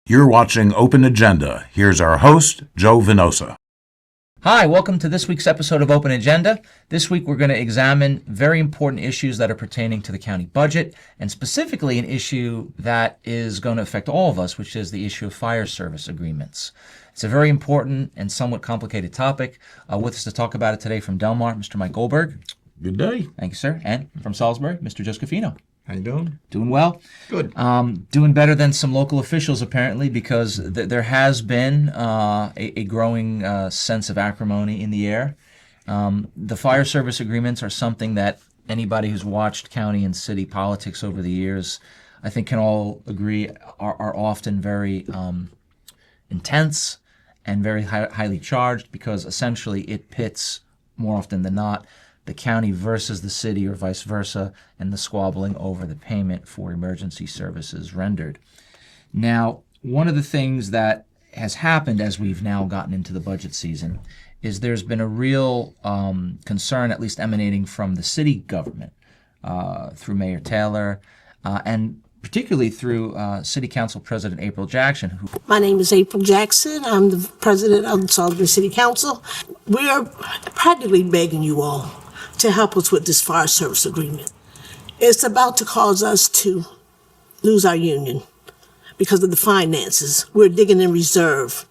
You're watching Open Agenda. Here's our host, Joe Venosa. Hi, welcome to this week's episode of Open Agenda. This week we're going to examine very important issues that are pertaining to the county budget, and specifically an issue that is going to affect all of us, which is the issue of fire service agreements. It's a very important and somewhat complicated topic. With us to talk about it today from Delmar, Mr. Mike Goldberg. Good day. Thank you, sir. And from Salisbury, Mr. Joe Scafino. How you doing? Doing well. Good. Doing better than some local officials, apparently, because there has been a growing sense of acrimony in the air. The fire service agreements are something that anybody who's watched county and city politics over the years, I think, can all agree are often very intense and very highly charged, because essentially it pits, more often than not, the county versus the city or vice versa, and the squabbling over the payment for emergency services rendered. Now, one of the things that has happened as we've now gotten into the budget season is there's been a real concern, at least emanating from the city government through Mayor Taylor and particularly through City Council President April Jackson. My name is April Jackson. I'm the president of the Salisbury City Council. We are practically begging you all to help us with this fire service agreement. It's about to cause us to lose our union because of the finances. We're digging in reserve.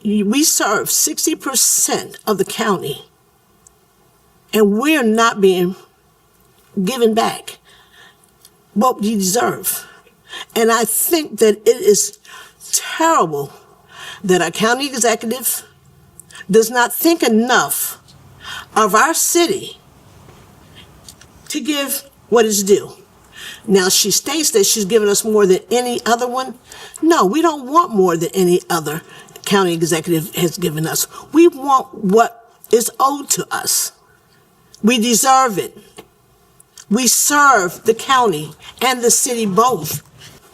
We serve 60% of the county, and we're not being given back what we deserve. And I think that it is terrible that our county executive does not think enough of our city to give what is due. Now, she states that she's given us more than any other one. No, we don't want more than any other county executive has given us. We want what is owed to us. We deserve it. We serve the county and the city both.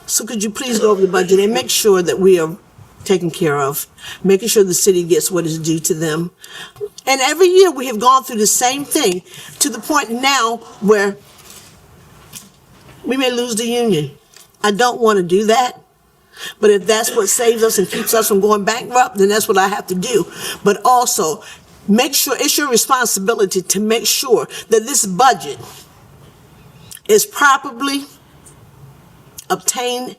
So could you please go over the budget and make sure that we are taken care of, making sure the city gets what is due to them. And every year we have gone through the same thing, to the point now where we may lose the union. I don't want to do that, but if that's what saves us and keeps us from going bankrupt, then that's what I have to do. But also, make sure, it's your responsibility to make sure that this budget is properly obtained,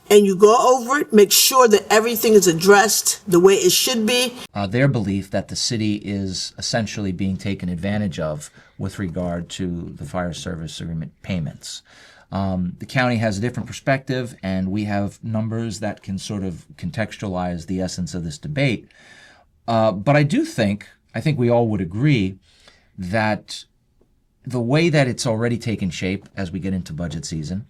and you go over it, make sure that everything is addressed the way it should be. Their belief that the city is essentially being taken advantage of with regard to the fire service agreement payments. The county has a different perspective, and we have numbers that can sort of contextualize the essence of this debate. But I think we all would agree that the way that it's already taken shape as we get into budget season,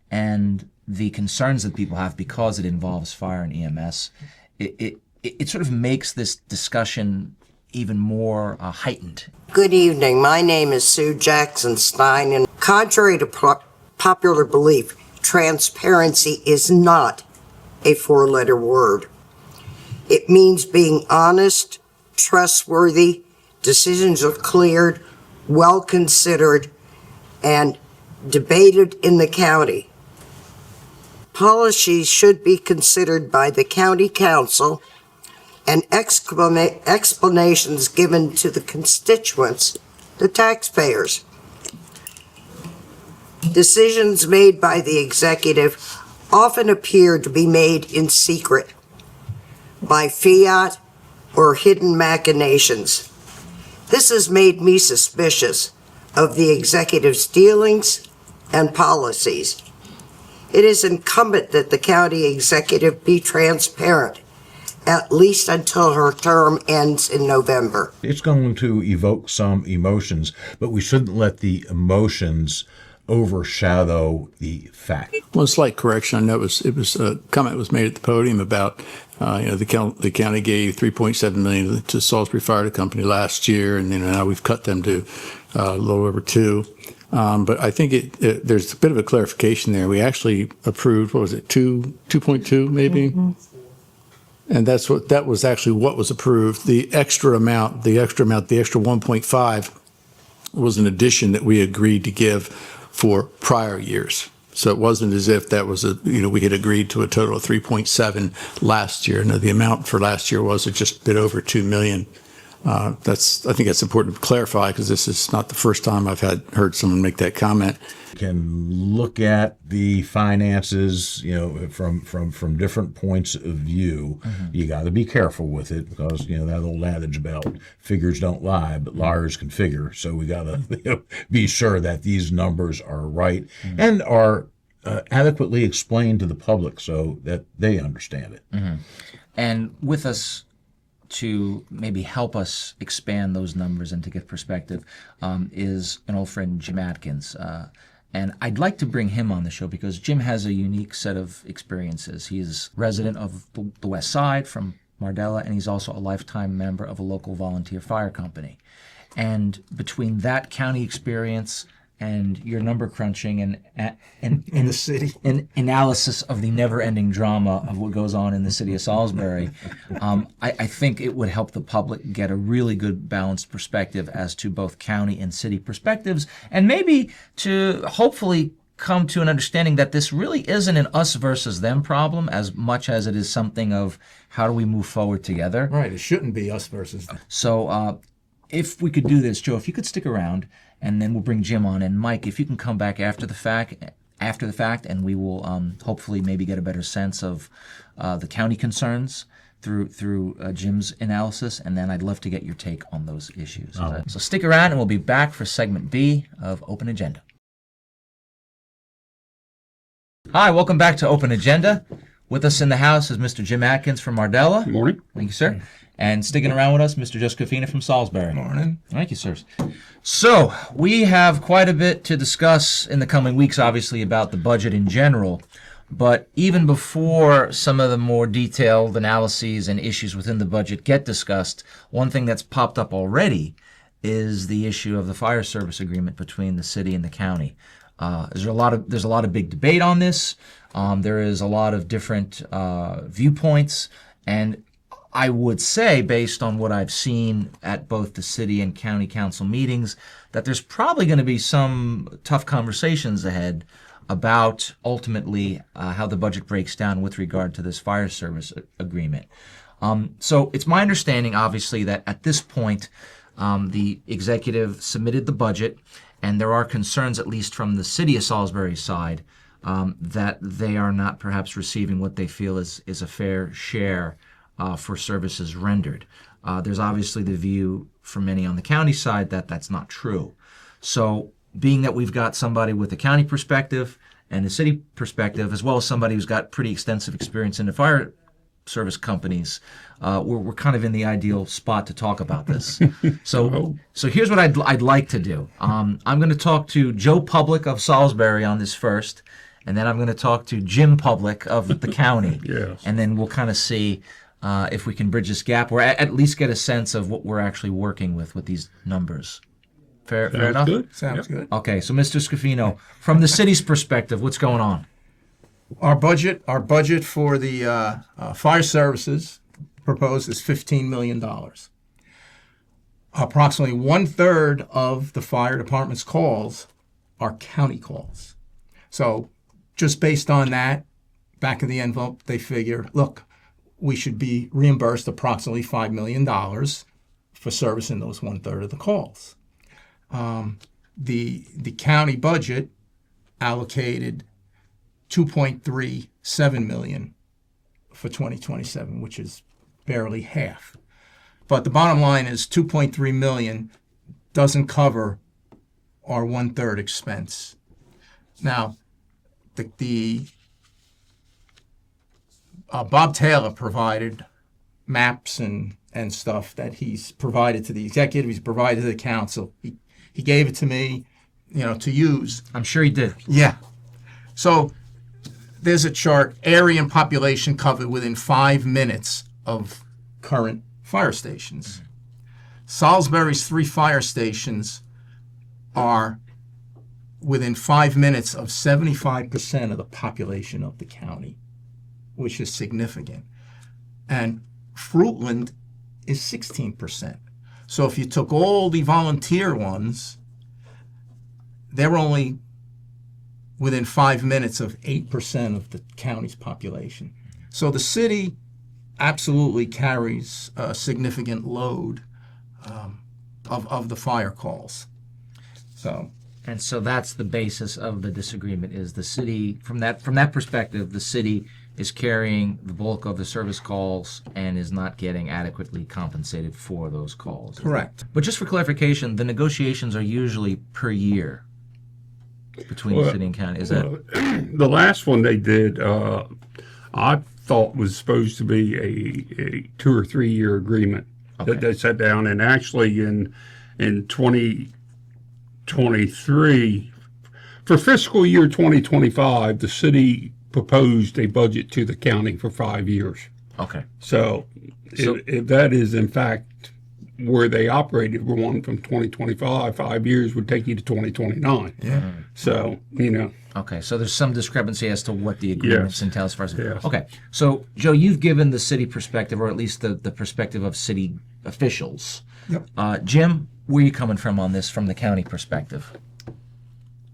and the concerns that people have because it involves fire and EMS, it sort of makes this discussion even more heightened. Good evening. My name is Sue Jackson Stein, and contrary to popular belief, transparency is not a four-letter word. It means being honest, trustworthy, decisions are cleared, well considered, and debated in the county. Policies should be considered by the county council, and explanations given to the constituents, the taxpayers. Decisions made by the executive often appear to be made in secret by fiat or hidden machinations. This has made me suspicious of the executive's dealings and policies. It is incumbent that the county executive be transparent, at least until her term ends in November. It's going to evoke some emotions, but we shouldn't let the emotions overshadow the fact. Well, a slight correction. I know it was a comment was made at the podium about the county gave $3.7 million to Salisbury Fire Company last year, and now we've cut them to a little over $2 million. But I think there's a bit of a clarification there. We actually approved, what was it, 2.2 maybe? Mm-hmm. And that was actually what was approved. The extra amount, the extra 1.5 was an addition that we agreed to give for prior years. So it wasn't as if that was we had agreed to a total of 3.7 last year. No, the amount for last year was just a bit over 2 million. I think that's important to clarify because this is not the first time I've heard someone make that comment. Can look at the finances, from different points of view. You got to be careful with it because that old adage about figures don't lie, but liars can figure. So we got to be sure that these numbers are right and are adequately explained to the public so that they understand it. And with us to maybe help us expand those numbers and to get perspective is an old friend, Jim Atkins. And I'd like to bring him on the show because Jim has a unique set of experiences. He's resident of the West Side from Mardella, and he's also a lifetime member of a local volunteer fire company. And between that county experience and your number crunching and in the city and analysis of the never-ending drama of what goes on in the city of Salisbury, I think it would help the public get a really good balanced perspective as to both county and city perspectives, and maybe to hopefully come to an understanding that this really isn't an us versus them problem as much as it is something of how do we move forward together. Right, it shouldn't be us versus them. So if we could do this, Joe, if you could stick around, and then we'll bring Jim on. And Mike, if you can come back after the fact, and we will hopefully maybe get a better sense of the county concerns through Jim's analysis, and then I'd love to get your take on those issues. So stick around, and we'll be back for segment B of Open Agenda. Hi, welcome back to Open Agenda. With us in the house is Mr. Jim Atkins from Mardella. Good morning. Thank you, sir. And sticking around with us, Mr. Joe Scafina from Salisbury. Morning. Thank you, sirs. So we have quite a bit to discuss in the coming weeks, obviously, about the budget in general. But even before some of the more detailed analyses and issues within the budget get discussed, one thing that's popped up already is the issue of the fire service agreement between the city and the county. There's a lot of big debate on this. There is a lot of different viewpoints, and I would say, based on what I've seen at both the city and county council meetings, that there's probably going to be some tough conversations ahead about ultimately how the budget breaks down with regard to this fire service agreement. So it's my understanding, obviously, that at this point, the executive submitted the budget, and there are concerns, at least from the city of Salisbury side, that they are not perhaps receiving what they feel is a fair share for services rendered. There's obviously the view from many on the county side that that's not true. So being that we've got somebody with a county perspective and a city perspective, as well as somebody who's got pretty extensive experience in the fire service companies, we're kind of in the ideal spot to talk about this. So here's what I'd like to do. I'm going to talk to Joe Public of Salisbury on this first, and then I'm going to talk to Jim Public of the county. Yes. And then we'll kind of see if we can bridge this gap, or at least get a sense of what we're actually working with these numbers. Fair enough? Good. Sounds good. Okay, so Mr. Scafino, from the city's perspective, what's going on? Our budget for the fire services proposed is $15 million. Approximately 1/3 of the fire department's calls are county calls. So just based on that, back of the envelope, they figure, look, we should be reimbursed approximately $5 million for servicing those 1/3 of the calls. The county budget allocated $2.37 million for 2027, which is barely half. But the bottom line is $2.3 million doesn't cover our 1/3 expense. Now, Bob Taylor provided maps and stuff that he's provided to the executive, he's provided to the council. He gave it to me, to use. I'm sure he did. Yeah. So there's a chart, area and population covered within 5 minutes of current fire stations. Salisbury's 3 fire stations are within 5 minutes of 75% of the population of the county, which is significant. And Fruitland is 16%. So if you took all the volunteer ones, they're only within 5 minutes of 8% of the county's population. So the city absolutely carries a significant load of the fire calls. So. And so that's the basis of the disagreement, is the city, from that perspective, the city is carrying the bulk of the service calls and is not getting adequately compensated for those calls. Correct. But just for clarification, the negotiations are usually per year between the city and county. Is that the last one they did? I thought was supposed to be a 2 or 3 year agreement that they sat down, and actually in 2023 for fiscal year 2025, the city proposed a budget to the county for 5 years. okay? So if that is in fact where they operated, we're one from 2025, 5 years would take you to 2029. Yeah. So, Okay, so there's some discrepancy as to what the agreements Yes. entail as far as. Yes. Okay, so Joe, you've given the city perspective, or at least the perspective of city officials. Yep. Jim, where are you coming from on this from the county perspective?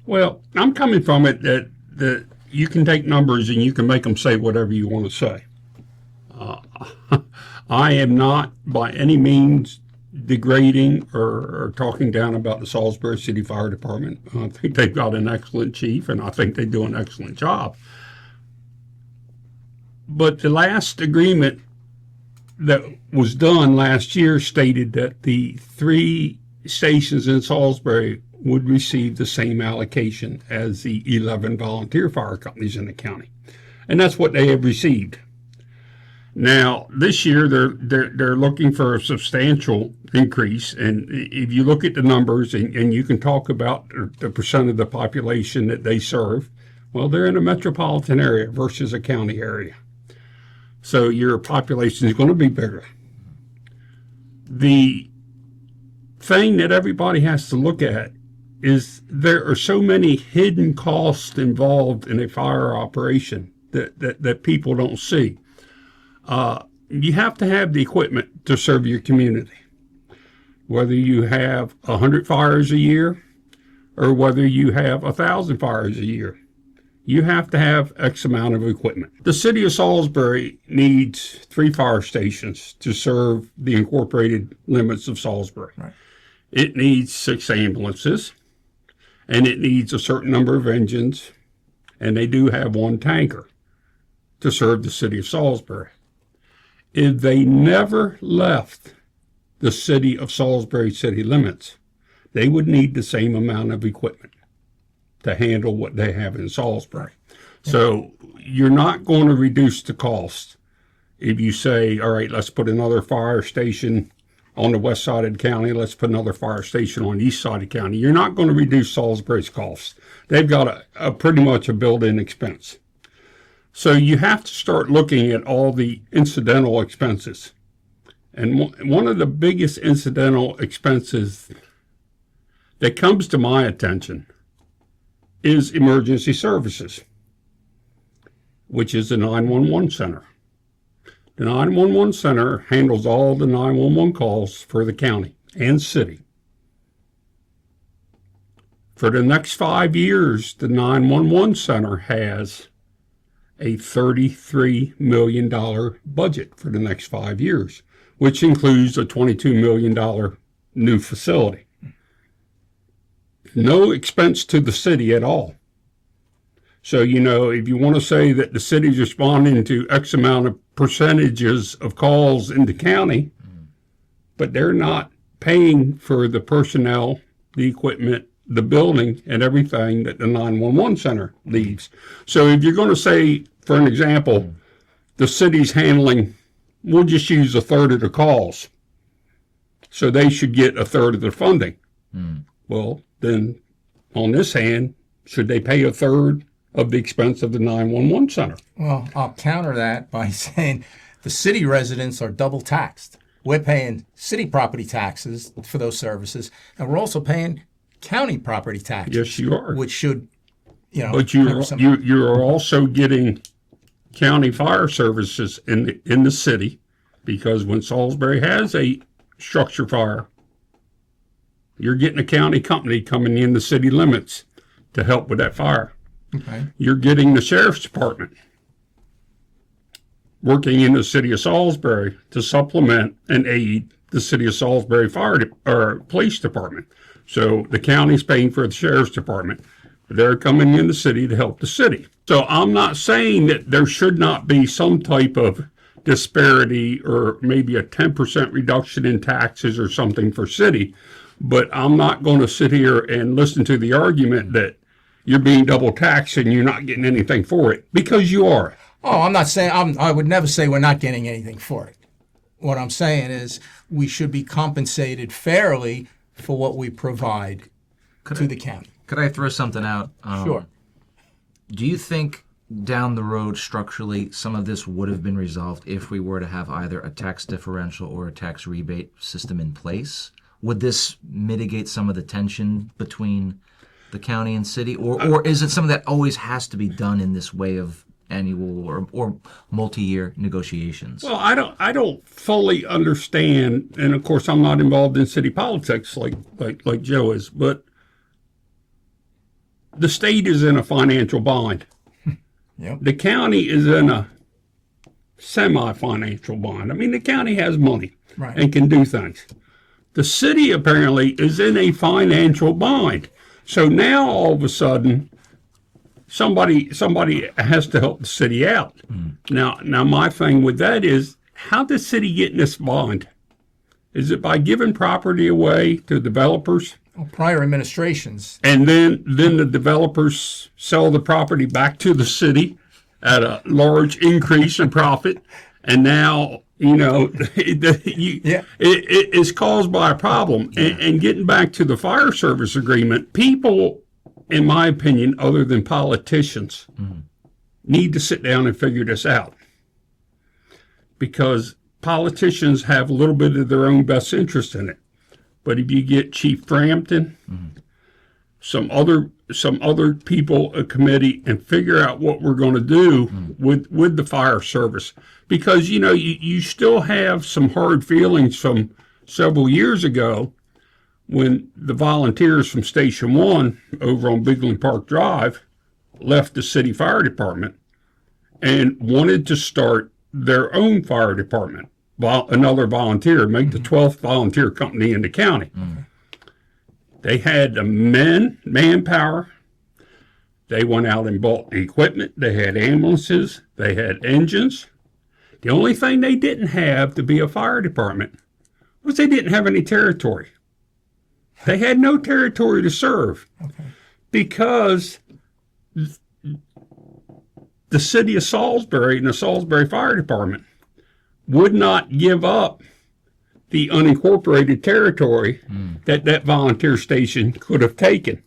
well, I'm coming from it that you can take numbers and you can make them say whatever you want to say. I am not by any means degrading or talking down about the Salisbury City Fire Department. I think they've got an excellent chief, and I think they do an excellent job. But the last agreement that was done last year stated that the 3 stations in Salisbury would receive the same allocation as the 11 volunteer fire companies in the county. And that's what they have received. Now, this year, they're looking for a substantial increase. And if you look at the numbers and you can talk about the percent of the population that they serve, well, they're in a metropolitan area versus a county area. So your population is going to be bigger. The thing that everybody has to look at is there are so many hidden costs involved in a fire operation that people don't see. You have to have the equipment to serve your community. Whether you have 100 fires a year or whether you have 1,000 fires a year, you have to have X amount of equipment. The city of Salisbury needs 3 fire stations to serve the incorporated limits of Salisbury. Right. It needs 6 ambulances, and it needs a certain number of engines, and they do have 1 tanker to serve the city of Salisbury. If they never left the city of Salisbury city limits, they would need the same amount of equipment to handle what they have in Salisbury. So you're not going to reduce the cost if you say, all right, let's put another fire station on the west side of the county, let's put another fire station on the east side of the county. You're not going to reduce Salisbury's costs. They've got a pretty much a built-in expense. So you have to start looking at all the incidental expenses. And one of the biggest incidental expenses that comes to my attention is emergency services, which is the 911 center. The 911 center handles all the 911 calls for the county and city. For the next 5 years, the 911 center has a $33 million budget for the next 5 years, which includes a $22 million new facility. No expense to the city at all. So, if you want to say that the city's responding to X amount of percentages of calls in the county, but they're not paying for the personnel, the equipment, the building, and everything that the 911 center leaves. So if you're going to say, for an example, the city's handling, we'll just use 1/3 of the calls, so they should get 1/3 of the funding. Well, then on this hand, should they pay 1/3 of the expense of the 911 center? Well, I'll counter that by saying the city residents are double taxed. We're paying city property taxes for those services, and we're also paying county property taxes. Yes, you are. Which should, But cover some- you're also getting county fire services in the city, because when Salisbury has a structure fire, you're getting a county company coming in the city limits to help with that fire. Okay. You're getting the sheriff's department working in the city of Salisbury to supplement and aid the city of Salisbury or police department. So the county's paying for the sheriff's department. They're coming in the city to help the city. So I'm not saying that there should not be some type of disparity or maybe a 10% reduction in taxes or something for city, but I'm not going to sit here and listen to the argument that you're being double taxed and you're not getting anything for it, because you are. Oh, I'm not saying, I would never say we're not getting anything for it. What I'm saying is we should be compensated fairly for what we provide to the county. Could I throw something out? Sure. Do you think down the road structurally some of this would have been resolved if we were to have either a tax differential or a tax rebate system in place? Would this mitigate some of the tension between the county and city, or is it something that always has to be done in this way of annual or multi-year negotiations? Well, I don't fully understand, and of course I'm not involved in city politics like Joe is, but the state is in a financial bind. Yep. The county is in a semi-financial bind. I mean, the county has money Right. and can do things. The city apparently is in a financial bind. So now all of a sudden, somebody has to help the city out. Now my thing with that is, how does the city get in this bind? Is it by giving property away to developers? Well, prior administrations. And then the developers sell the property back to the city at a large increase in profit. And now, it is caused by a problem. And getting back to the fire service agreement, people, in my opinion, other than politicians, need to sit down and figure this out. Because politicians have a little bit of their own best interest in it. But if you get Chief Frampton, some other people, a committee, and figure out what we're going to do with the fire service, because you still have some hard feelings from several years ago when the volunteers from Station 1 over on Bigland Park Drive left the city fire department and wanted to start their own fire department. Another volunteer, make the 12th volunteer company in the county. They had the manpower. They went out and bought the equipment. They had ambulances. They had engines. The only thing they didn't have to be a fire department was they didn't have any territory. They had no territory to serve because the city of Salisbury and the Salisbury Fire Department would not give up the unincorporated territory that volunteer station could have taken.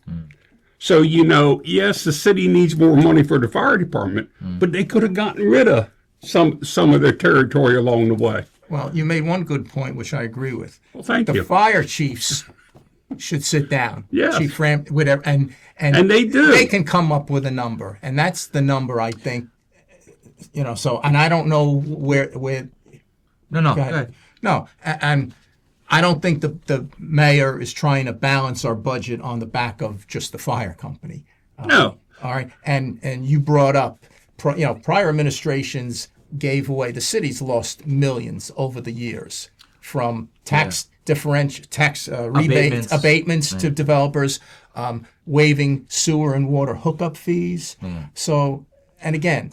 So, yes, the city needs more money for the fire department, but they could have gotten rid of some of their territory along the way. Well, you made one good point, which I agree with. Well, thank The you. fire chiefs should sit down. Yes. Chief Frampton, whatever, and they do. They can come up with a number, and that's the number I think. So, and I don't know where. No, Go ahead. No, and I don't think the mayor is trying to balance our budget on the back of just the fire company. No. All right, and you brought up, prior administrations gave away. The city's lost millions over the years from tax abatements to developers, waiving sewer and water hookup fees. So, and again,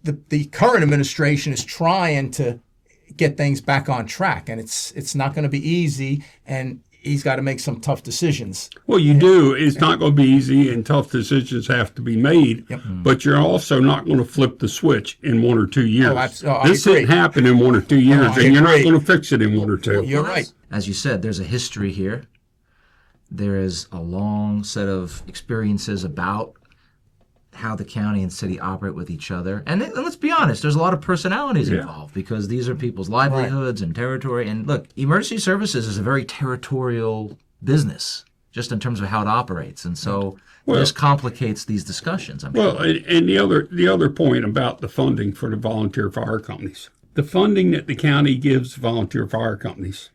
the current administration is trying to get things back on track, and it's not going to be easy, and he's got to make some tough decisions. Well, you do. It's not going to be easy, and tough decisions have to be made. Yep. But you're also not going to flip the switch in 1 or 2 years. I This agree. didn't happen in 1 or 2 years, I and you're not agree. going to fix it in 1 or 2. You're right. As you said, there's a history here. There is a long set of experiences about how the county and city operate with each other. And let's be honest, there's a lot of personalities involved because these are people's livelihoods and territory. And look, emergency services is a very territorial business, just in terms of how it operates. And so this complicates these discussions, I'm Well, sure. and the other point about the funding for the volunteer fire companies, the funding that the county gives volunteer fire companies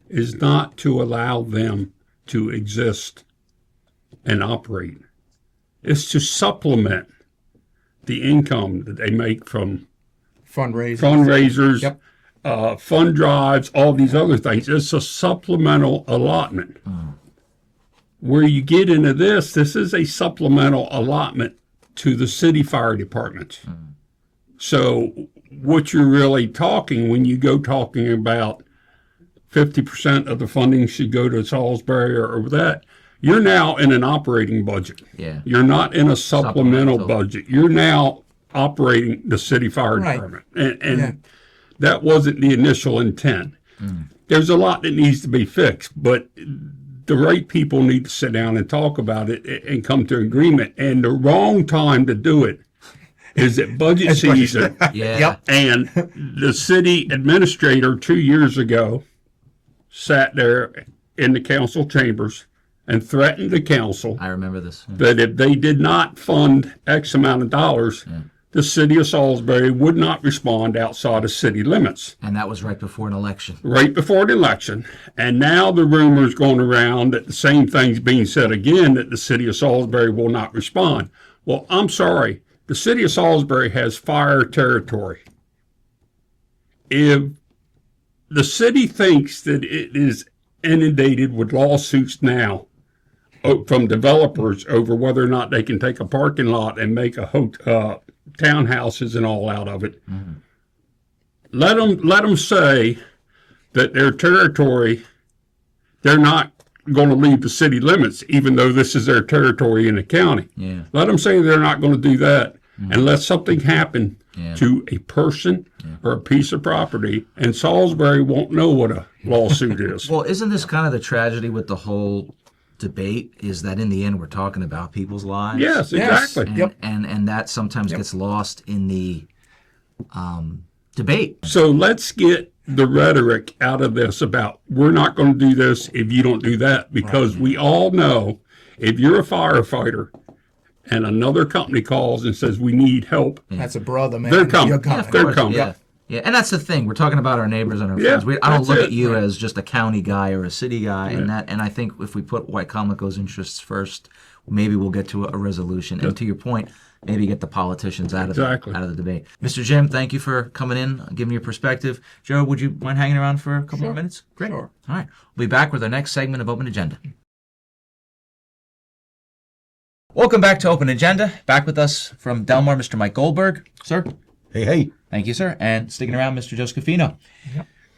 is not to allow them to exist and operate. is to supplement the income that they make from Fundraisers. Yep. fund drives, all these other things. It's a supplemental allotment. Where you get into this is a supplemental allotment to the city fire departments. So what you're really talking when you go talking about 50% of the funding should go to Salisbury or that, you're now in an operating budget. Yeah. You're not in a supplemental Supplemental. budget. You're now operating the city fire Right. department. And that wasn't the initial intent. There's a lot that needs to be fixed, but the right people need to sit down and talk about it and come to agreement. And the wrong time to do it is at budget season. Yeah. Yep. And the city administrator 2 years ago sat there in the council chambers and threatened the council I remember this. that if they did not fund X amount of dollars, the city of Salisbury would not respond outside of city limits. And that was right before an election. Right before the election. And now the rumors going around that the same thing's being said again, that the city of Salisbury will not respond. Well, I'm sorry. The city of Salisbury has fire territory. If the city thinks that it is inundated with lawsuits now from developers over whether or not they can take a parking lot and make a townhouses and all out of it, let them say that their territory, they're not going to leave the city limits, even though this is their territory in the county. Yeah. Let them say they're not going to do that unless something happened Yeah. to a person or a piece of property, and Salisbury won't know what a lawsuit is. Well, isn't this kind of the tragedy with the whole debate is that in the end we're talking about people's lives? Yes, Yes. exactly. And, and that sometimes gets lost in the debate. So let's get the rhetoric out of this about we're not going to do this if you don't do that, because we all know if you're a firefighter and another company calls and says we need help, That's a brother, man. They're coming. You're Yeah, Of They're course, coming. Yeah. Yeah, and that's the thing. We're talking about our neighbors and our Yeah, friends. I don't that's look it. at you as just a county guy or a city guy, and I think if we put Wicomico's interests first, maybe we'll get to a resolution. And to your point, maybe get the politicians out of Exactly. out of the debate. Mr. Jim, thank you for coming in, giving your perspective. Joe, would you mind hanging around for a couple more minutes? Great. Sure. All right, we'll be back with our next segment of Open Agenda. Welcome back to Open Agenda. Back with us from Delmar, Mr. Mike Goldberg. Sir. Hey. Thank you, sir. And sticking around, Mr. Joe Scafino.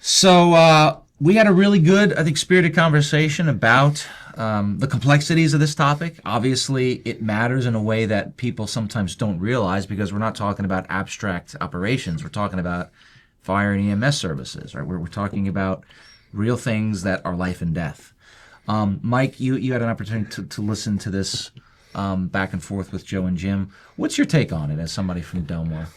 So we had a really good, I think, spirited conversation about the complexities of this topic. Obviously, it matters in a way that people sometimes don't realize because we're not talking about abstract operations. We're talking about fire and EMS services, right? We're talking about real things that are life and death. Mike, you had an opportunity to listen to this back and forth with Joe and Jim. What's your take on it as somebody from Delmar?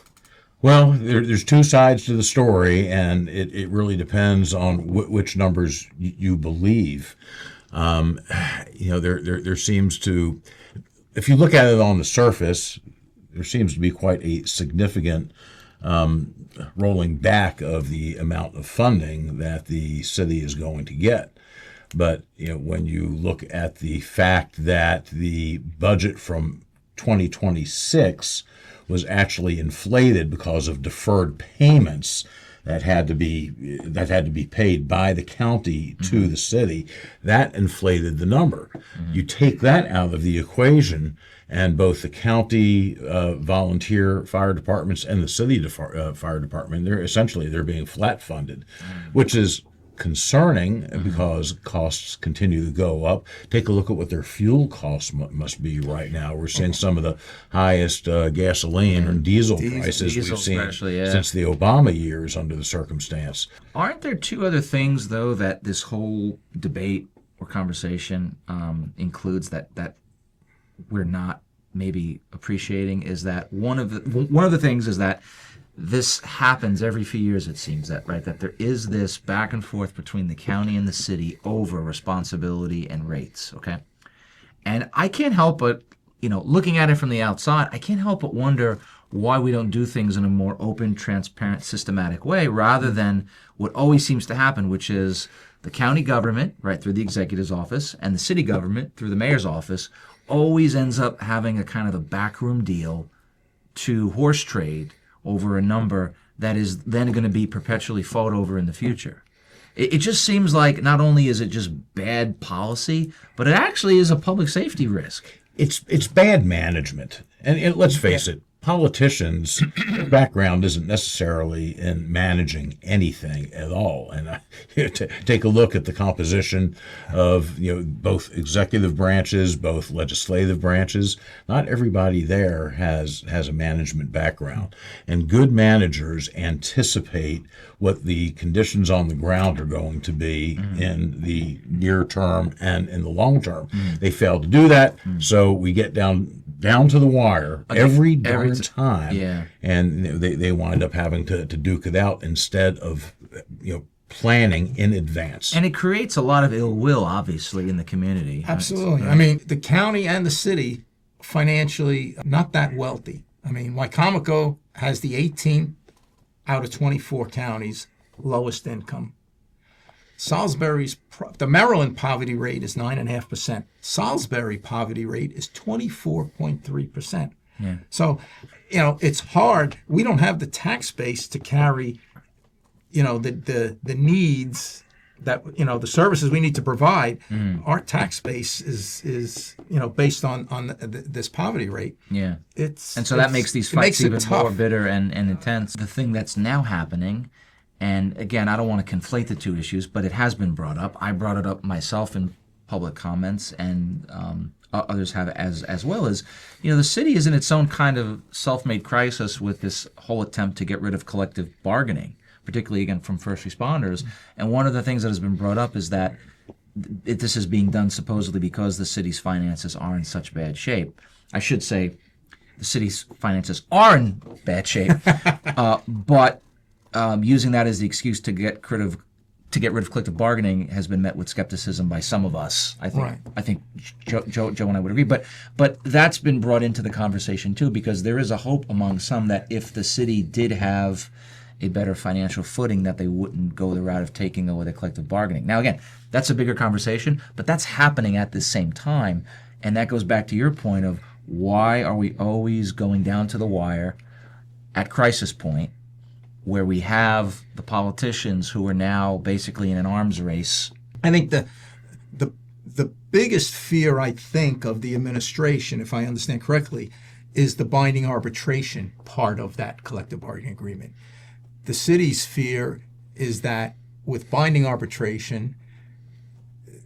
Well, there's two sides to the story, and it really depends on which numbers you believe. There seems to, if you look at it on the surface, there seems to be quite a significant rolling back of the amount of funding that the city is going to get. But when you look at the fact that the budget from 2026 was actually inflated because of deferred payments that had to be paid by the county to the city, that inflated the number. You take that out of the equation, and both the county volunteer fire departments and the city fire department, they're being flat funded, which is concerning because costs continue to go up. Take a look at what their fuel costs must be right now. We're seeing some of the highest gasoline and diesel prices we've seen since the Obama years under the circumstance. Aren't there two other things, though, that this whole debate or conversation includes that we're not maybe appreciating? Is that one of the things is that this happens every few years, it seems, that there is this back and forth between the county and the city over responsibility and rates, okay? And I can't help but, looking at it from the outside, I can't help but wonder why we don't do things in a more open, transparent, systematic way rather than what always seems to happen, which is the county government, right, through the executive's office, and the city government through the mayor's office always ends up having a kind of a backroom deal to horse trade over a number that is then going to be perpetually fought over in the future. It just seems like not only is it just bad policy, but it actually is a public safety risk. It's bad management, and let's face it, politicians' background isn't necessarily in managing anything at all. And take a look at the composition of both executive branches, both legislative branches. Not everybody there has a management background, and good managers anticipate what the conditions on the ground are going to be in the near term and in the long term. They fail to do that, so we get down to the wire every darn time, and they wind up having to duke it out instead of planning in advance. And it creates a lot of ill will, obviously, in the community. Absolutely. I mean, the county and the city financially not that wealthy. I mean, Wicomico has the 18th out of 24 counties lowest income. Salisbury's, the Maryland poverty rate is 9.5%. Salisbury poverty rate is 24.3%. Yeah. So, it's hard. We don't have the tax base to carry, the needs that, the services we need to provide. Our tax base is based on this poverty rate. Yeah. That makes these fights even more bitter and intense. The thing that's now happening, and again, I don't want to conflate the two issues, but it has been brought up. I brought it up myself in public comments, and others have as well as, the city is in its own kind of self-made crisis with this whole attempt to get rid of collective bargaining, particularly, again, from first responders. And one of the things that has been brought up is that this is being done supposedly because the city's finances are in such bad shape. I should say the city's finances are in bad shape, but using that as the excuse to get rid of collective bargaining has been met with skepticism by some of us. I think Joe and I would agree. But that's been brought into the conversation too, because there is a hope among some that if the city did have a better financial footing, that they wouldn't go the route of taking away the collective bargaining. Now, again, that's a bigger conversation, but that's happening at the same time, and that goes back to your point of why are we always going down to the wire at crisis point, where we have the politicians who are now basically in an arms race. I think the biggest fear, I think, of the administration, if I understand correctly, is the binding arbitration part of that collective bargaining agreement. The city's fear is that with binding arbitration,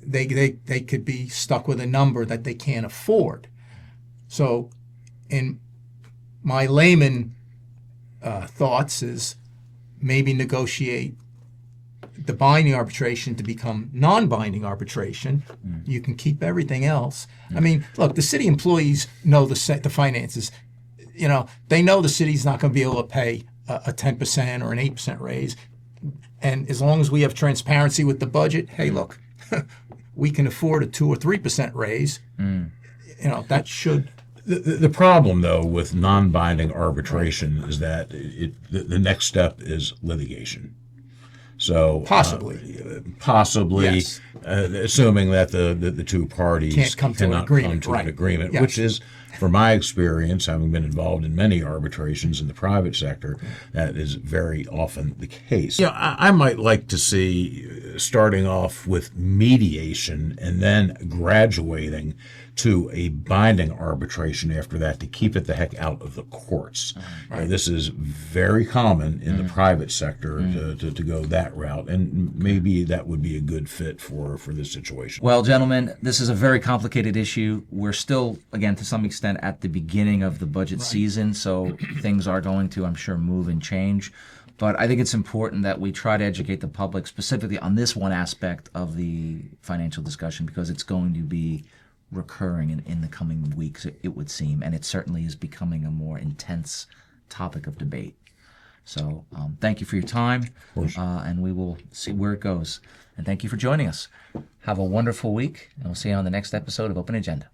they could be stuck with a number that they can't afford. So in my layman thoughts is maybe negotiate the binding arbitration to become non-binding arbitration. You can keep everything else. I mean, look, the city employees know the finances. They know the city's not going to be able to pay a 10% or an 8% raise. And as long as we have transparency with the budget, hey, look, we can afford a 2 or 3% raise. That should... The problem, though, with non-binding arbitration is that the next step is litigation. So possibly, yes. Assuming that the two parties cannot come to an agreement, yes. Which is, from my experience, having been involved in many arbitrations in the private sector, that is very often the case. I might like to see starting off with mediation and then graduating to a binding arbitration after that to keep it the heck out of the courts. This is very common in the private sector to go that route, and maybe that would be a good fit for this situation. Well, gentlemen, this is a very complicated issue. We're still, again, to some extent at the beginning of the budget season, so things are going to, I'm sure, move and change. But I think it's important that we try to educate the public specifically on this one aspect of the financial discussion, because it's going to be recurring in the coming weeks, it would seem, and it certainly is becoming a more intense topic of debate. So thank you for your time, and we will see where it goes. And thank you for joining us. Have a wonderful week, and we'll see you on the next episode of Open Agenda.